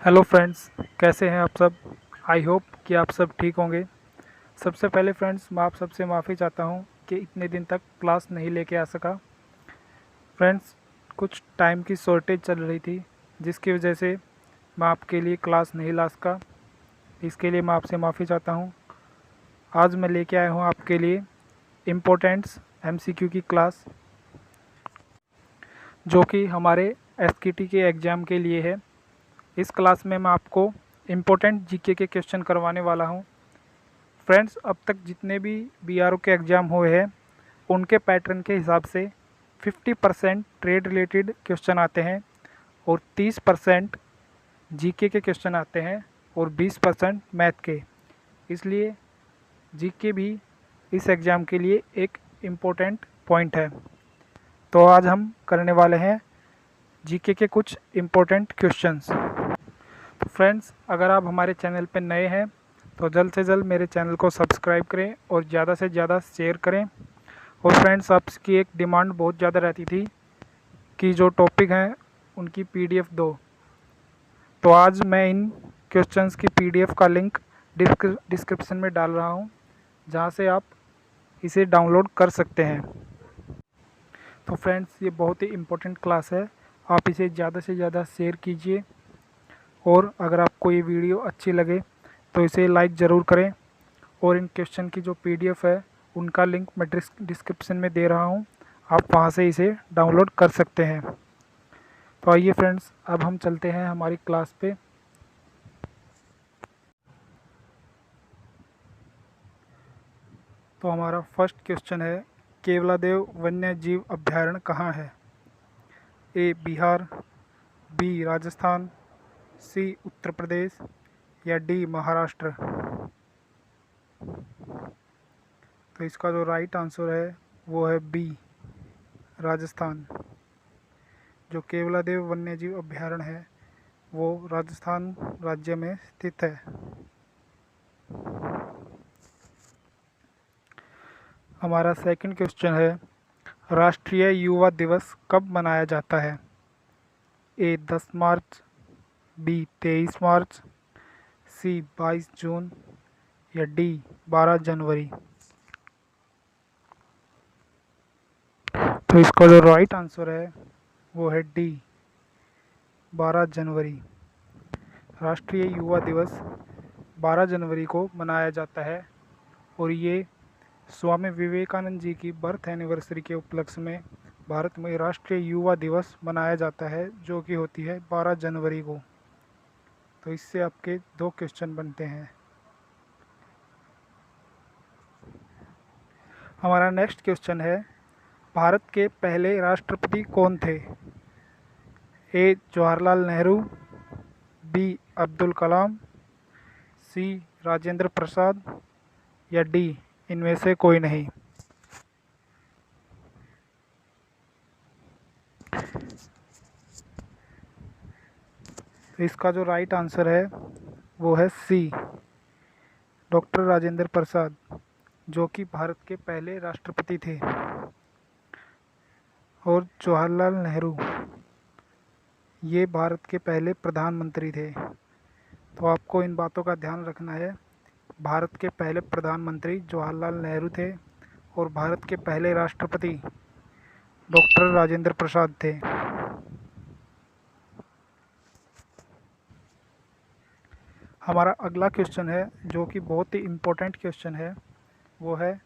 Hello friends, कैसे हैं आप सब। आई होप कि आप सब ठीक होंगे। सबसे पहले फ्रेंड्स, मैं आप सबसे माफ़ी चाहता हूं कि इतने दिन तक क्लास नहीं लेके आ सका। फ्रेंड्स, कुछ टाइम की शॉर्टेज चल रही थी, जिसकी वजह से मैं आपके लिए क्लास नहीं ला सका। इसके लिए मैं आपसे माफ़ी चाहता हूं। आज मैं लेके आया हूं आपके लिए इम्पोर्टेंट्स एमसीक्यू की क्लास, जो कि हमारे एसकेटी के एग्ज़ाम के लिए है। इस क्लास में मैं आपको इम्पोर्टेंट जीके के क्वेश्चन करवाने वाला हूं। फ्रेंड्स, अब तक जितने भी बीआरओ के एग्ज़ाम हुए हैं उनके पैटर्न के हिसाब से 50% ट्रेड रिलेटेड क्वेश्चन आते हैं और 30% जीके के क्वेश्चन आते हैं और 20% मैथ के। इसलिए जीके भी इस एग्ज़ाम के लिए एक इम्पोर्टेंट पॉइंट है। तो आज हम करने वाले हैं जीके के कुछ इम्पोर्टेंट क्वेश्चंस। तो फ्रेंड्स, अगर आप हमारे चैनल पर नए हैं तो जल्द से जल्द मेरे चैनल को सब्सक्राइब करें और ज़्यादा से ज़्यादा शेयर करें। और फ्रेंड्स, आपकी एक डिमांड बहुत ज़्यादा रहती थी कि जो टॉपिक हैं उनकी पीडीएफ दो। तो आज मैं इन क्वेश्चंस की पीडीएफ का लिंक डिस्क्रिप्शन में डाल रहा हूं, जहां से आप इसे डाउनलोड कर सकते हैं। तो फ्रेंड्स, ये बहुत ही इम्पोर्टेंट क्लास है, आप इसे ज़्यादा से ज़्यादा शेयर कीजिए। और अगर आपको ये वीडियो अच्छी लगे तो इसे लाइक ज़रूर करें। और इन क्वेश्चन की जो पीडीएफ है उनका लिंक मैं डिस्क्रिप्शन में दे रहा हूँ, आप वहाँ से इसे डाउनलोड कर सकते हैं। तो आइए फ्रेंड्स, अब हम चलते हैं हमारी क्लास पे। तो हमारा फर्स्ट क्वेश्चन है, केवलादेव वन्य जीव अभयारण्य कहाँ है। ए बिहार, बी राजस्थान, सी उत्तर प्रदेश या डी महाराष्ट्र। तो इसका जो राइट आंसर है वो है बी राजस्थान। जो केवलादेव वन्य जीव अभयारण्य है वो राजस्थान राज्य में स्थित है। हमारा सेकंड क्वेश्चन है, राष्ट्रीय युवा दिवस कब मनाया जाता है। ए 10 मार्च, बी 23 मार्च, सी 22 जून या डी 12 जनवरी। तो इसका जो राइट आंसर है वो है डी 12 जनवरी। राष्ट्रीय युवा दिवस 12 जनवरी को मनाया जाता है और ये स्वामी विवेकानंद जी की बर्थ एनिवर्सरी के उपलक्ष्य में भारत में राष्ट्रीय युवा दिवस मनाया जाता है, जो कि होती है 12 जनवरी को। तो इससे आपके दो क्वेश्चन बनते हैं। हमारा नेक्स्ट क्वेश्चन है, भारत के पहले राष्ट्रपति कौन थे। ए जवाहरलाल नेहरू, बी अब्दुल कलाम, सी राजेंद्र प्रसाद या डी इनमें से कोई नहीं। तो इसका जो राइट आंसर है वो है सी डॉक्टर राजेंद्र प्रसाद, जो कि भारत के पहले राष्ट्रपति थे। और जवाहरलाल नेहरू ये भारत के पहले प्रधानमंत्री थे। तो आपको इन बातों का ध्यान रखना है। भारत के पहले प्रधानमंत्री जवाहरलाल नेहरू थे और भारत के पहले राष्ट्रपति डॉक्टर राजेंद्र प्रसाद थे। हमारा अगला क्वेश्चन है, जो कि बहुत ही इम्पोर्टेंट क्वेश्चन है, वो है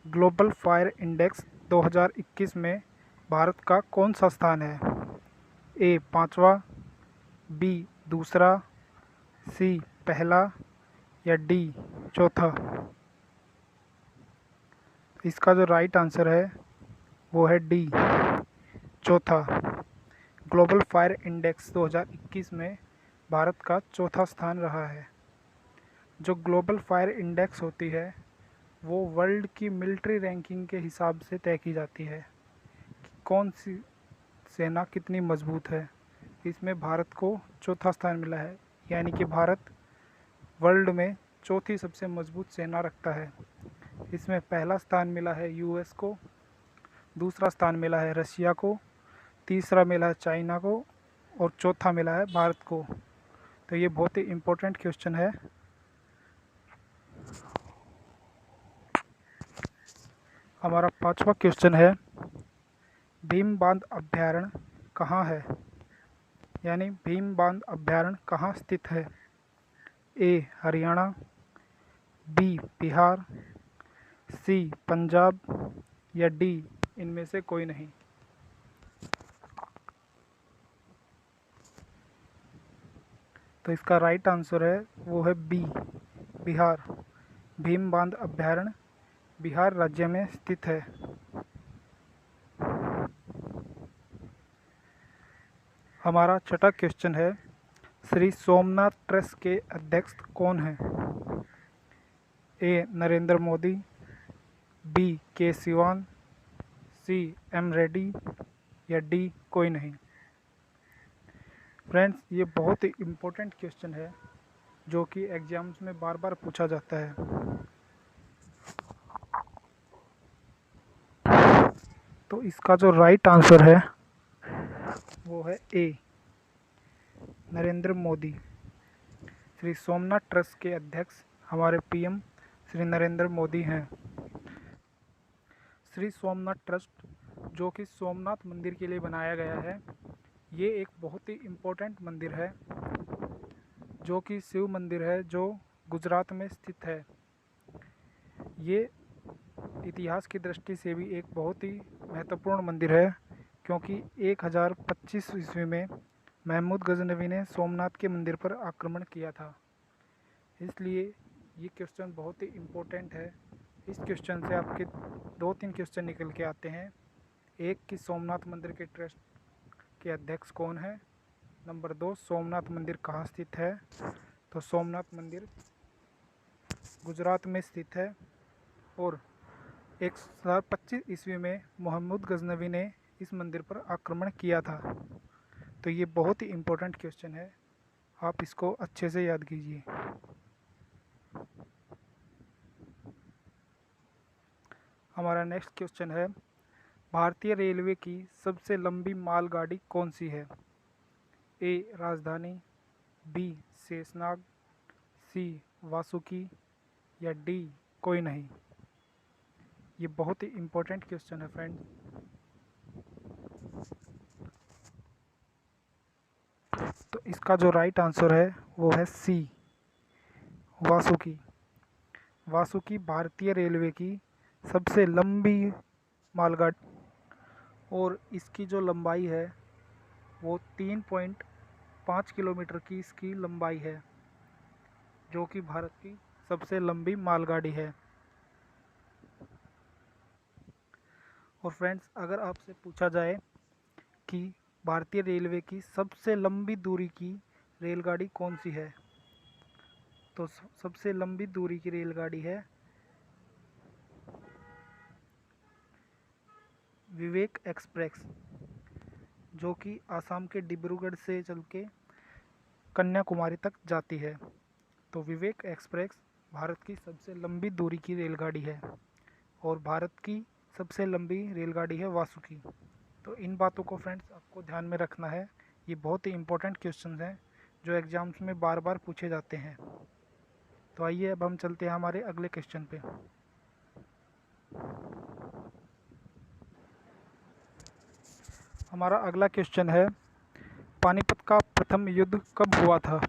ग्लोबल फायर इंडेक्स 2021 में भारत का कौन सा स्थान है। ए 5वां, बी दूसरा, सी पहला या डी चौथा। इसका जो राइट आंसर है वो है डी चौथा। ग्लोबल फायर इंडेक्स 2021 में भारत का चौथा स्थान रहा है। जो ग्लोबल फायर इंडेक्स होती है वो वर्ल्ड की मिलिट्री रैंकिंग के हिसाब से तय की जाती है कि कौन सी सेना कितनी मजबूत है। इसमें भारत को चौथा स्थान मिला है, यानी कि भारत वर्ल्ड में चौथी सबसे मजबूत सेना रखता है। इसमें पहला स्थान मिला है यूएस को, दूसरा स्थान मिला है रशिया को, तीसरा मिला है चाइना को और चौथा मिला है भारत को। तो ये बहुत ही इम्पोर्टेंट क्वेश्चन है। हमारा 5वां क्वेश्चन है, भीम बांध अभयारण्य कहाँ है, यानी भीम बांध अभयारण्य कहाँ स्थित है। ए हरियाणा, बी बिहार, सी पंजाब या डी इनमें से कोई नहीं। तो इसका राइट आंसर है वो है बी बिहार। भीम बांध अभयारण्य बिहार राज्य में स्थित है। हमारा 6वां क्वेश्चन है, श्री सोमनाथ ट्रस्ट के अध्यक्ष कौन हैं। ए नरेंद्र मोदी, बी के सिवान, सी एम रेड्डी या डी कोई नहीं। फ्रेंड्स, ये बहुत ही इम्पोर्टेंट क्वेश्चन है जो कि एग्जाम्स में बार बार पूछा जाता है। तो इसका जो राइट आंसर है वो है ए नरेंद्र मोदी। श्री सोमनाथ ट्रस्ट के अध्यक्ष हमारे पीएम श्री नरेंद्र मोदी हैं। श्री सोमनाथ ट्रस्ट जो कि सोमनाथ मंदिर के लिए बनाया गया है, ये एक बहुत ही इम्पोर्टेंट मंदिर है जो कि शिव मंदिर है जो गुजरात में स्थित है। ये इतिहास की दृष्टि से भी एक बहुत ही महत्वपूर्ण मंदिर है, क्योंकि 1025 ईस्वी में महमूद गजनवी ने सोमनाथ के मंदिर पर आक्रमण किया था। इसलिए ये क्वेश्चन बहुत ही इम्पोर्टेंट है। इस क्वेश्चन से आपके 2-3 क्वेश्चन निकल के आते हैं। एक कि सोमनाथ मंदिर के ट्रस्ट के अध्यक्ष कौन है, नंबर 2 सोमनाथ मंदिर कहाँ स्थित है। तो सोमनाथ मंदिर गुजरात में स्थित है और 1025 ईस्वी में महमूद गजनवी ने इस मंदिर पर आक्रमण किया था। तो ये बहुत ही इम्पोर्टेंट क्वेश्चन है, आप इसको अच्छे से याद कीजिए। हमारा नेक्स्ट क्वेश्चन है, भारतीय रेलवे की सबसे लंबी मालगाड़ी कौन सी है। ए राजधानी, बी शेषनाग, सी वासुकी या डी कोई नहीं। ये बहुत ही इम्पोर्टेंट क्वेश्चन है फ्रेंड्स। तो इसका जो राइट आंसर है वो है सी वासुकी। वासुकी भारतीय रेलवे की सबसे लंबी मालगाड़ी और इसकी जो लंबाई है वो 3.5 किलोमीटर की इसकी लंबाई है, जो कि भारत की सबसे लंबी मालगाड़ी है। और फ्रेंड्स, अगर आपसे पूछा जाए कि भारतीय रेलवे की सबसे लंबी दूरी की रेलगाड़ी कौन सी है, तो सबसे लंबी दूरी की रेलगाड़ी है विवेक एक्सप्रेस, जो कि आसाम के डिब्रूगढ़ से चल के कन्याकुमारी तक जाती है। तो विवेक एक्सप्रेस भारत की सबसे लंबी दूरी की रेलगाड़ी है और भारत की सबसे लंबी रेलगाड़ी है वासुकी। तो इन बातों को फ्रेंड्स आपको ध्यान में रखना है। ये बहुत ही इम्पोर्टेंट क्वेश्चंस हैं जो एग्ज़ाम्स में बार बार पूछे जाते हैं। तो आइए अब हम चलते हैं हमारे अगले क्वेश्चन पे। हमारा अगला क्वेश्चन है, पानीपत का प्रथम युद्ध कब हुआ था।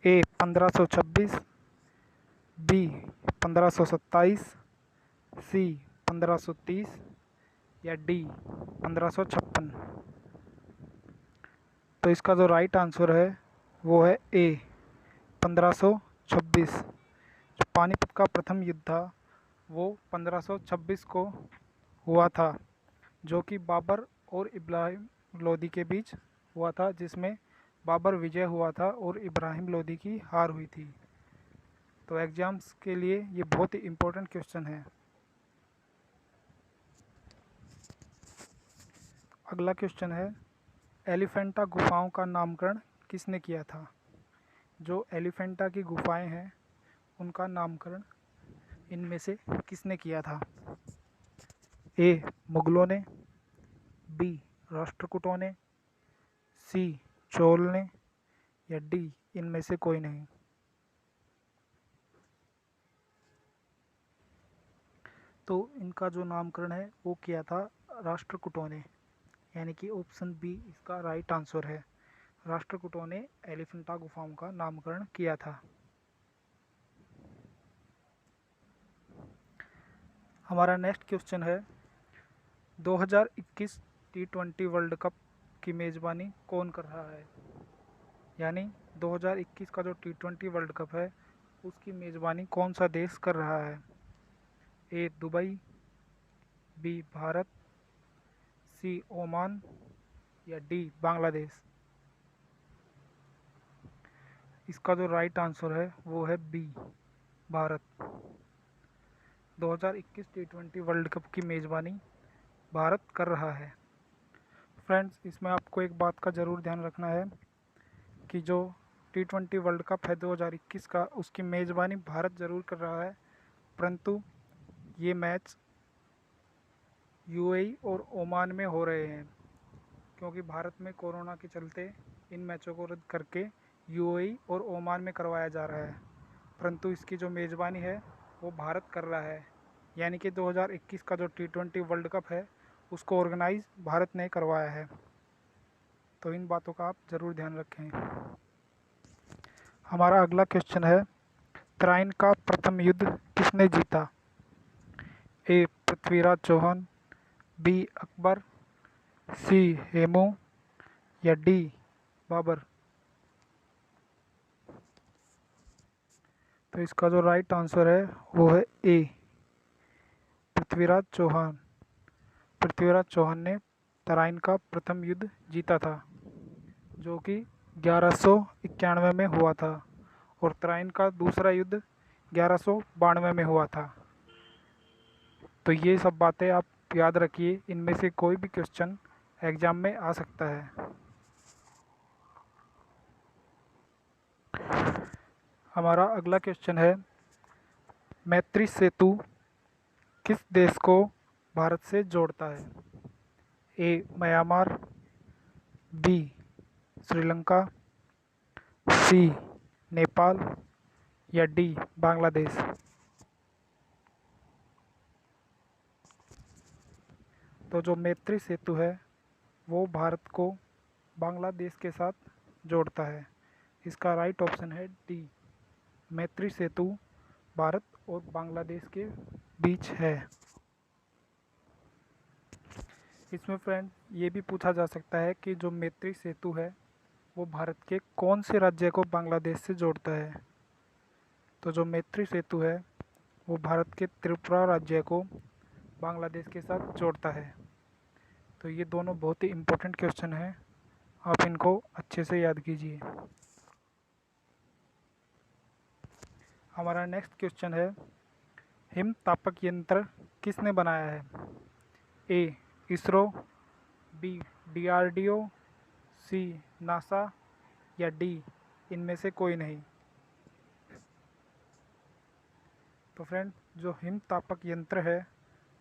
ए 1526, बी 1527, सी 1530 या डी 1556। तो इसका जो राइट आंसर है वो है ए 1526। जो पानीपत का प्रथम युद्ध था वो 1526 को हुआ था, जो कि बाबर और इब्राहिम लोदी के बीच हुआ था, जिसमें बाबर विजय हुआ था और इब्राहिम लोदी की हार हुई थी। तो एग्ज़ाम्स के लिए ये बहुत ही इम्पोर्टेंट क्वेश्चन है। अगला क्वेश्चन है, एलिफेंटा गुफाओं का नामकरण किसने किया था। जो एलिफेंटा की गुफाएं हैं उनका नामकरण इनमें से किसने किया था। ए मुगलों ने, बी राष्ट्रकूटों ने, सी चोल ने या डी इनमें से कोई नहीं। तो इनका जो नामकरण है वो किया था राष्ट्रकूटों ने, यानी कि ऑप्शन बी इसका राइट आंसर है। राष्ट्रकूटों ने एलिफेंटा गुफाओं का नामकरण किया था। हमारा नेक्स्ट क्वेश्चन है 2021 T20 वर्ल्ड कप की मेज़बानी कौन कर रहा है? यानी 2021 का जो T20 वर्ल्ड कप है उसकी मेज़बानी कौन सा देश कर रहा है? ए दुबई, बी भारत, सी ओमान या डी बांग्लादेश। इसका जो राइट आंसर है वो है B Bharat. 2021 T20 world cup की मेज़बानी भारत कर रहा है। फ्रेंड्स, इसमें आपको एक बात का ज़रूर ध्यान रखना है कि जो T20 वर्ल्ड कप है 2021 का, उसकी मेज़बानी भारत ज़रूर कर रहा है, परंतु ये मैच यूएई और ओमान में हो रहे हैं, क्योंकि भारत में कोरोना के चलते इन मैचों को रद्द करके यूएई और ओमान में करवाया जा रहा है, परंतु इसकी जो मेज़बानी है वो भारत कर रहा है। यानी कि 2021 का जो T20 वर्ल्ड कप है उसको ऑर्गेनाइज भारत ने करवाया है। तो इन बातों का आप ज़रूर ध्यान रखें। हमारा अगला क्वेश्चन है तराइन का प्रथम युद्ध किसने जीता? ए पृथ्वीराज चौहान, बी अकबर, सी हेमू या डी बाबर। तो इसका जो राइट आंसर है वो है ए पृथ्वीराज चौहान। पृथ्वीराज चौहान ने तराइन का प्रथम युद्ध जीता था, जो कि 1191 में हुआ था, और तराइन का दूसरा युद्ध 1192 में हुआ था। तो ये सब बातें आप याद रखिए, इनमें से कोई भी क्वेश्चन एग्ज़ाम में आ सकता है। हमारा अगला क्वेश्चन है मैत्री सेतु किस देश को भारत से जोड़ता है? ए म्यांमार, बी श्रीलंका, सी नेपाल या डी बांग्लादेश। तो जो मैत्री सेतु है वो भारत को बांग्लादेश के साथ जोड़ता है। इसका राइट ऑप्शन है डी। मैत्री सेतु भारत और बांग्लादेश के बीच है। इसमें फ्रेंड ये भी पूछा जा सकता है कि जो मैत्री सेतु है वो भारत के कौन से राज्य को बांग्लादेश से जोड़ता है? तो जो मैत्री सेतु है वो भारत के त्रिपुरा राज्य को बांग्लादेश के साथ जोड़ता है। तो ये दोनों बहुत ही इम्पोर्टेंट क्वेश्चन हैं, आप इनको अच्छे से याद कीजिए। हमारा नेक्स्ट क्वेश्चन है हिम तापक यंत्र किसने बनाया है? ए इसरो, बी DRDO, सी नासा या डी इनमें से कोई नहीं। तो फ्रेंड, जो हिम तापक यंत्र है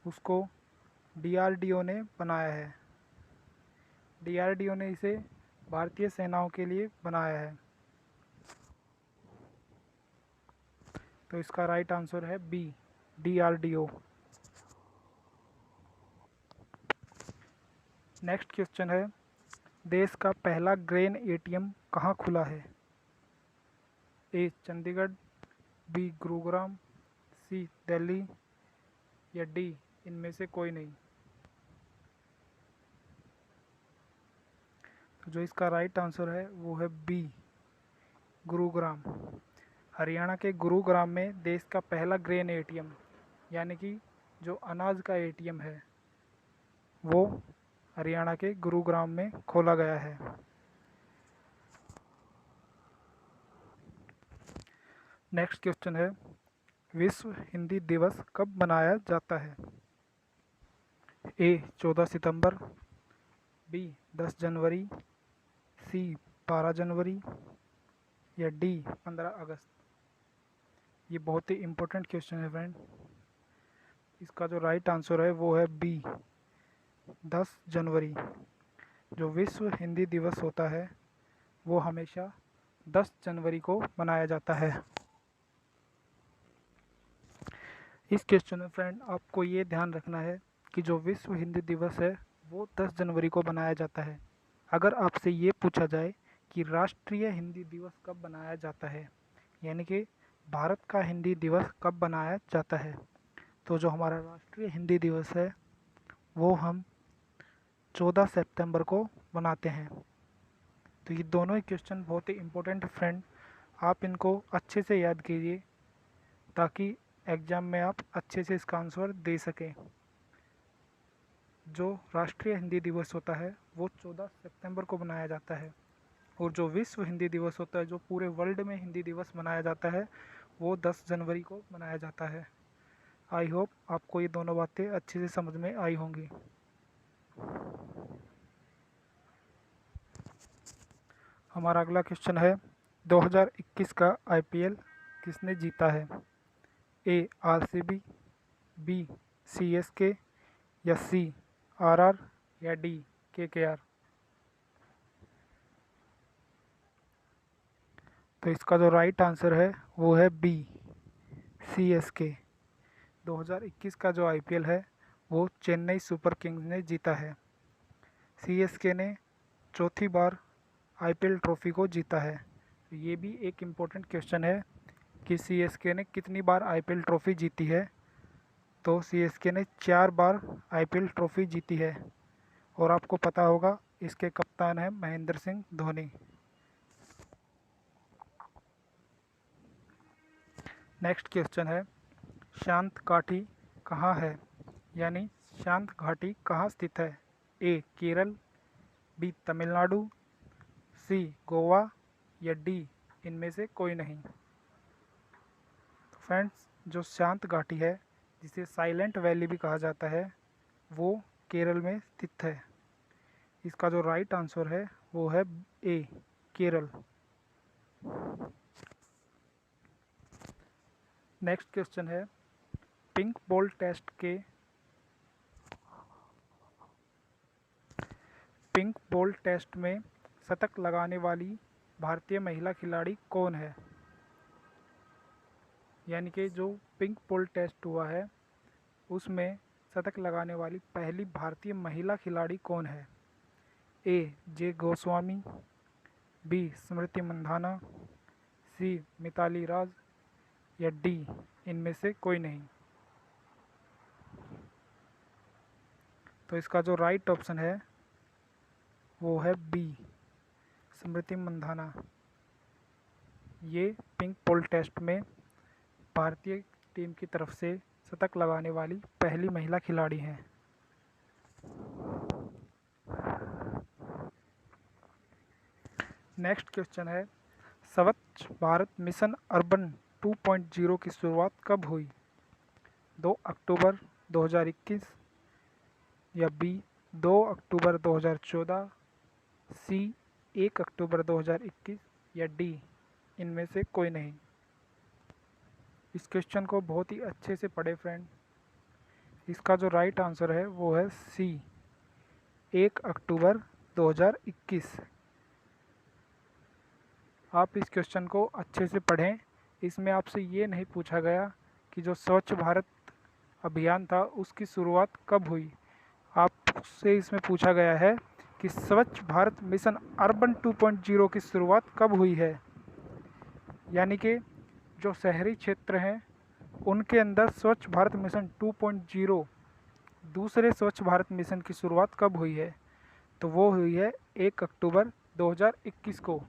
उसको DRDO ने बनाया है। DRDO ने इसे भारतीय सेनाओं के लिए बनाया है। तो इसका राइट आंसर है बी DRDO। नेक्स्ट क्वेश्चन है देश का पहला ग्रेन ATM कहाँ खुला है? ए चंडीगढ़, बी गुरुग्राम, सी दिल्ली या डी इनमें से कोई नहीं। तो जो इसका राइट आंसर है वो है बी गुरुग्राम। हरियाणा के गुरुग्राम में देश का पहला ग्रेन ATM यानी कि जो अनाज का ATM है वो हरियाणा के गुरुग्राम में खोला गया है। नेक्स्ट क्वेश्चन है विश्व हिंदी दिवस कब मनाया जाता है? ए 14 सितंबर, बी 10 जनवरी, सी 12 जनवरी या डी 15 अगस्त। ये बहुत ही इम्पोर्टेंट क्वेश्चन है फ्रेंड। इसका जो राइट आंसर है वो है बी 10 जनवरी। जो विश्व हिंदी दिवस होता है वो हमेशा 10 जनवरी को मनाया जाता है। इस क्वेश्चन में फ्रेंड आपको ये ध्यान रखना है कि जो विश्व हिंदी दिवस है वो 10 जनवरी को मनाया जाता है। अगर आपसे ये पूछा जाए कि राष्ट्रीय हिंदी दिवस कब मनाया जाता है, यानी कि भारत का हिंदी दिवस कब मनाया जाता है, तो जो हमारा राष्ट्रीय हिंदी दिवस है वो हम 14 सितंबर को मनाते हैं। तो ये दोनों ही क्वेश्चन बहुत ही इम्पोर्टेंट फ्रेंड, आप इनको अच्छे से याद कीजिए ताकि एग्ज़ाम में आप अच्छे से इसका आंसर दे सकें। जो राष्ट्रीय हिंदी दिवस होता है वो 14 सितंबर को मनाया जाता है और जो विश्व हिंदी दिवस होता है, जो पूरे वर्ल्ड में हिंदी दिवस मनाया जाता है, वो 10 जनवरी को मनाया जाता है। आई होप आपको ये दोनों बातें अच्छे से समझ में आई होंगी। हमारा अगला क्वेश्चन है 2021 का आईपीएल किसने जीता है? ए आरसीबी, बी सीएसके, या सी आरआर, या डी केकेआर। तो इसका जो राइट आंसर है वो है बी सीएसके। 2021 का जो आईपीएल है वो चेन्नई सुपर किंग्स ने जीता है। सीएसके ने चौथी बार आईपीएल ट्रॉफी को जीता है। ये भी एक इम्पोर्टेंट क्वेश्चन है कि सीएसके ने कितनी बार आईपीएल ट्रॉफी जीती है। तो सीएसके ने 4 बार आईपीएल ट्रॉफी जीती है और आपको पता होगा इसके कप्तान हैं महेंद्र सिंह धोनी। नेक्स्ट क्वेश्चन है शांत घाटी कहाँ है, यानी शांत घाटी कहाँ स्थित है? ए केरल, बी तमिलनाडु, सी गोवा, या डी इनमें से कोई नहीं। तो फ्रेंड्स, जो शांत घाटी है जिसे साइलेंट वैली भी कहा जाता है वो केरल में स्थित है। इसका जो राइट आंसर है वो है ए केरल। नेक्स्ट क्वेश्चन है पिंक बॉल टेस्ट में शतक लगाने वाली भारतीय महिला खिलाड़ी कौन है? यानी कि जो पिंक बॉल टेस्ट हुआ है उसमें शतक लगाने वाली पहली भारतीय महिला खिलाड़ी कौन है? ए जे गोस्वामी, बी स्मृति मंधाना, सी मिताली राज, या डी इनमें से कोई नहीं। तो इसका जो राइट ऑप्शन है वो है बी स्मृति मंधाना। ये पिंक बॉल टेस्ट में भारतीय टीम की तरफ से शतक लगाने वाली पहली महिला खिलाड़ी हैं। नेक्स्ट क्वेश्चन है स्वच्छ भारत मिशन अर्बन 2.0 की शुरुआत कब हुई? 2 अक्टूबर 2021, या बी 2 अक्टूबर 2014, सी 1 अक्टूबर 2021, या डी इनमें से कोई नहीं। इस क्वेश्चन को बहुत ही अच्छे से पढ़े फ्रेंड। इसका जो राइट आंसर है वो है सी 1 अक्टूबर 2021। आप इस क्वेश्चन को अच्छे से पढ़ें। इसमें आपसे ये नहीं पूछा गया कि जो स्वच्छ भारत अभियान था उसकी शुरुआत कब हुई। आपसे इसमें पूछा गया है कि स्वच्छ भारत मिशन अर्बन 2.0 की शुरुआत कब हुई है, यानी कि जो शहरी क्षेत्र हैं उनके अंदर स्वच्छ भारत मिशन 2.0 दूसरे स्वच्छ भारत मिशन की शुरुआत कब हुई है? तो वो हुई है 1 अक्टूबर 2021 को।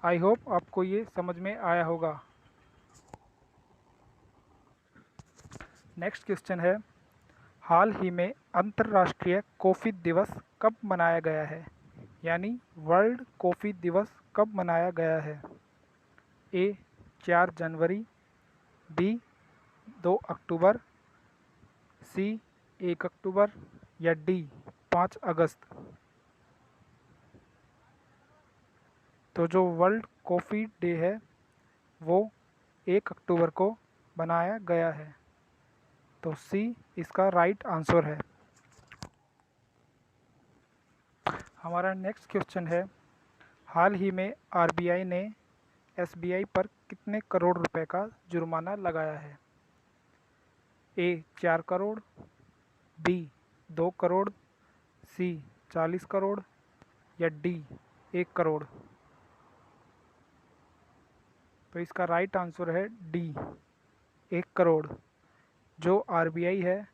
आई होप आपको ये समझ में आया होगा। नेक्स्ट क्वेश्चन है हाल ही में अंतर्राष्ट्रीय कॉफ़ी दिवस कब मनाया गया है, यानी वर्ल्ड कॉफ़ी दिवस कब मनाया गया है? ए 4 जनवरी, बी 2 अक्टूबर, सी 1 अक्टूबर, या डी 5 अगस्त। तो जो वर्ल्ड कॉफ़ी डे है वो 1 अक्टूबर को बनाया गया है। तो सी इसका राइट आंसर है। हमारा नेक्स्ट क्वेश्चन है हाल ही में आरबीआई ने एसबीआई पर कितने करोड़ रुपए का जुर्माना लगाया है? ए 4 करोड़, बी 2 करोड़, सी 40 करोड़ या डी 1 करोड़। तो इसका राइट आंसर है डी 1 करोड़। जो आरबीआई है,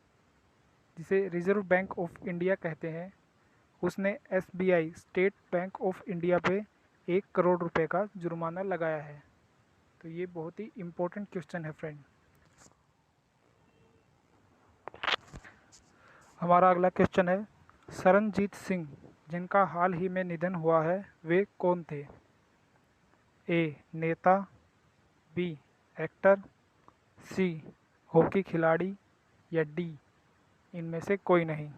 जिसे रिजर्व बैंक ऑफ इंडिया कहते हैं, उसने SBI state bank of India पे 1 करोड़ रुपए का जुर्माना लगाया है। तो ये बहुत ही इम्पोर्टेंट क्वेश्चन है फ्रेंड। हमारा अगला क्वेश्चन है, शरणजीत सिंह जिनका हाल ही में निधन हुआ है, वे कौन थे? ए नेता, बी एक्टर, सी हॉकी खिलाड़ी या डी इनमें से कोई नहीं।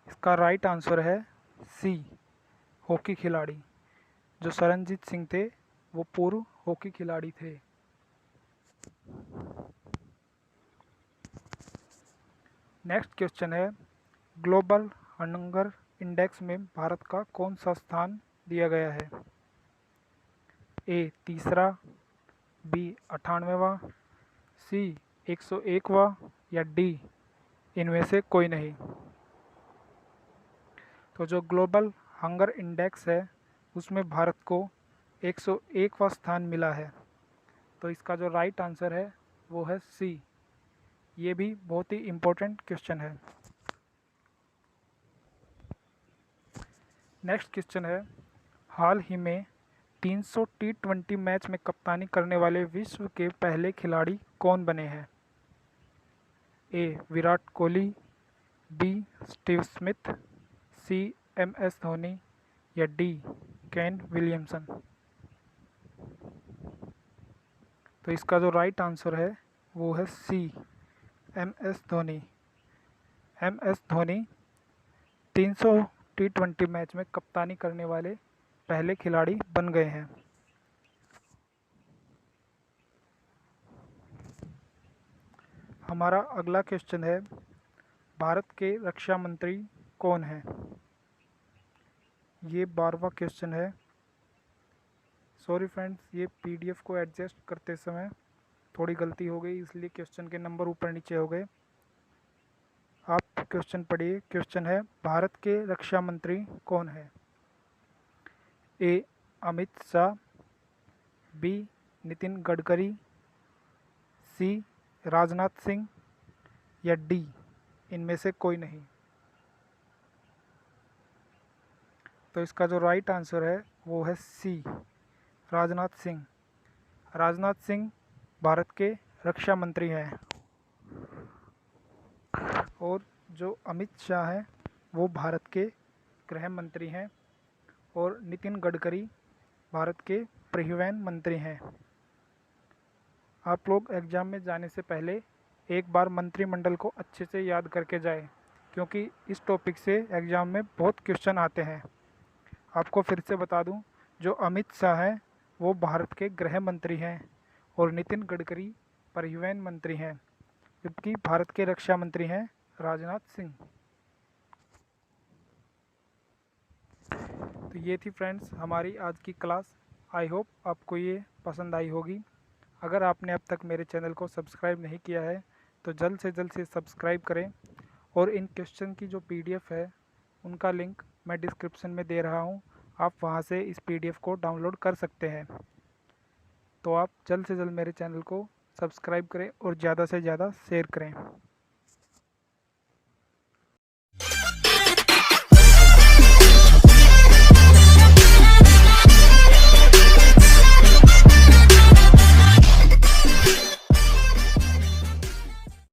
इसका राइट आंसर है सी हॉकी खिलाड़ी। जो शरणजीत सिंह थे वो पूर्व हॉकी खिलाड़ी थे। नेक्स्ट क्वेश्चन है, ग्लोबल हंगर इंडेक्स में भारत का कौन सा स्थान दिया गया है? ए तीसरा, बी 98वां, सी 101वां या डी इनमें से कोई नहीं। तो जो ग्लोबल हंगर इंडेक्स है उसमें भारत को 101वां स्थान मिला है। तो इसका जो राइट आंसर है वो है सी। ये भी बहुत ही इम्पोर्टेंट क्वेश्चन है। नेक्स्ट क्वेश्चन है, हाल ही में 300 T20 मैच में कप्तानी करने वाले विश्व के पहले खिलाड़ी कौन बने हैं? A Virat Kohli, B Steve Smith, C MS Dhoni या डी केन विलियमसन। तो इसका जो राइट आंसर है वो है सी MS Dhoni. MS Dhoni 300 T20 match में कप्तानी करने वाले पहले खिलाड़ी बन गए हैं। हमारा अगला क्वेश्चन है, भारत के रक्षा मंत्री कौन हैं? ये 12वां क्वेश्चन है। सॉरी फ्रेंड्स, ये PDF को एडजस्ट करते समय थोड़ी गलती हो गई, इसलिए क्वेश्चन के नंबर ऊपर नीचे हो गए। आप क्वेश्चन पढ़िए। क्वेश्चन है, भारत के रक्षा मंत्री कौन है? ए अमित शाह, बी नितिन गडकरी, सी राजनाथ सिंह या डी इनमें से कोई नहीं। तो इसका जो राइट आंसर है वो है सी राजनाथ सिंह। राजनाथ सिंह भारत के रक्षा मंत्री हैं। और जो अमित शाह हैं वो भारत के गृह मंत्री हैं और नितिन गडकरी भारत के परिवहन मंत्री हैं। आप लोग एग्ज़ाम में जाने से पहले एक बार मंत्रिमंडल को अच्छे से याद करके जाएं, क्योंकि इस टॉपिक से एग्ज़ाम में बहुत क्वेश्चन आते हैं। आपको फिर से बता दूं, जो अमित शाह हैं वो भारत के गृह मंत्री हैं और नितिन गडकरी परिवहन मंत्री हैं, जबकि भारत के रक्षा मंत्री हैं राजनाथ सिंह। तो ये थी फ्रेंड्स हमारी आज की क्लास। आई होप आपको ये पसंद आई होगी। अगर आपने अब तक मेरे चैनल को सब्सक्राइब नहीं किया है तो जल्द से सब्सक्राइब करें। और इन क्वेश्चन की जो PDF है उनका लिंक मैं डिस्क्रिप्शन में दे रहा हूँ, आप वहाँ से इस PDF को डाउनलोड कर सकते हैं। तो आप जल्द से जल्द मेरे चैनल को सब्सक्राइब करें और ज़्यादा से ज़्यादा शेयर करें।